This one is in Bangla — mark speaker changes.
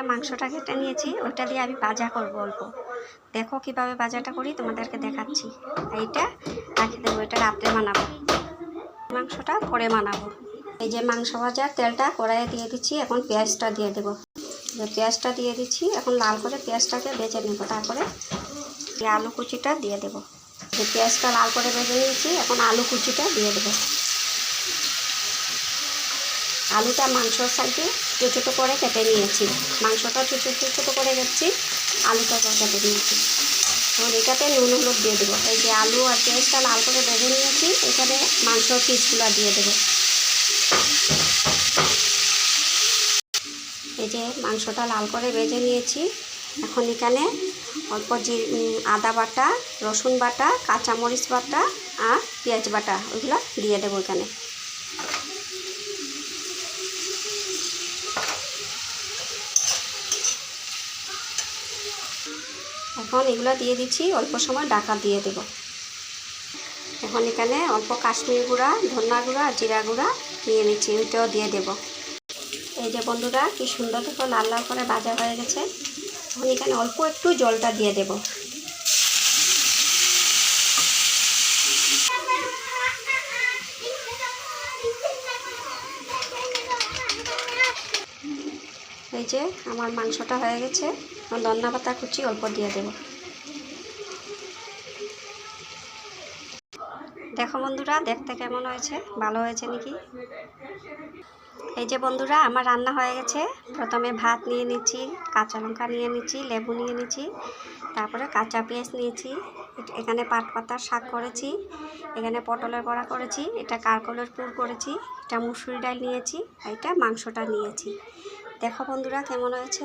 Speaker 1: মাংসটা কেটে নিয়েছি, ওইটা দিয়ে আমি ভাজা করবো অল্প। দেখো কিভাবে ভাজাটা করি তোমাদেরকে দেখাচ্ছি। এইটা রাখে দেবো, এটা রাত্রে বানাবো, মাংসটা পরে বানাবো। এই যে মাংস ভাজার তেলটা কড়াইয়ে দিয়ে দিচ্ছি, এখন পেঁয়াজটা দিয়ে দেবো। পেঁয়াজটা দিয়ে দিচ্ছি, এখন লাল করে পেঁয়াজটাকে ভেজে নেব। তারপরে আলু কুচিটা দিয়ে দেবো। যে পেঁয়াজটা লাল করে ভেজে নিয়েছি, এখন আলু কুচিটা দিয়ে দেবো। আলুটা মাংসর সাইডে ছোটো ছোটো করে কেটে নিয়েছি, মাংসটা ছোটো ছোটো করে কেটেছি, আলুটা কেটে নিয়েছি। এখন এটাতে নুন হলুদ দিয়ে দেবো। এই যে আলু আর পেঁয়াজটা লাল করে ভেজে নিয়েছি, এখানে মাংসর পিসগুলো দিয়ে দেবো। এই যে মাংসটা লাল করে ভেজে নিয়েছি, এখন এখানে অল্প আদা বাটা, রসুন বাটা, কাঁচামরিচ বাটা আর পেঁয়াজ বাটা ওইগুলো দিয়ে দেবো এখানে। এখন এগুলো দিয়ে দিচ্ছি, অল্প সময় ঢাকা দিয়ে দেব। এখন এখানে অল্প কাশ্মীরি গুঁড়া, ধনিয়া গুঁড়া আর জিরা গুঁড়া নিয়ে নিচ্ছি, ওইটাও দিয়ে দেব। এই যে বন্ধুরা, কি সুন্দর দেখো লাল লাল করে ভাজা হয়ে গেছে। এখন এখানে অল্প একটু জলটা দিয়ে দেব। এই যে আমার মাংসটা হয়ে গেছে, ধনিয়া পাতা কুচি অল্প দিয়ে দেব। দেখো বন্ধুরা, দেখতে কেমন হয়েছে, ভালো হয়েছে নাকি? এই যে বন্ধুরা, আমার রান্না হয়ে গেছে। প্রথমে ভাত নিয়ে নিচ্ছি, কাঁচা লঙ্কা নিয়ে নিচ্ছি, লেবু নিয়ে নিচ্ছি, তারপরে কাঁচা পেঁয়াজ নিয়েছি, এখানে পাট পাতার শাক করেছি, এখানে পটলের বড়া করেছি, এটা কারকলের পুর করেছি, এটা মুসুরি ডাল নিয়েছি, এটা মাংসটা নিয়েছি। দেখো বন্ধুরা কেমন হয়েছে।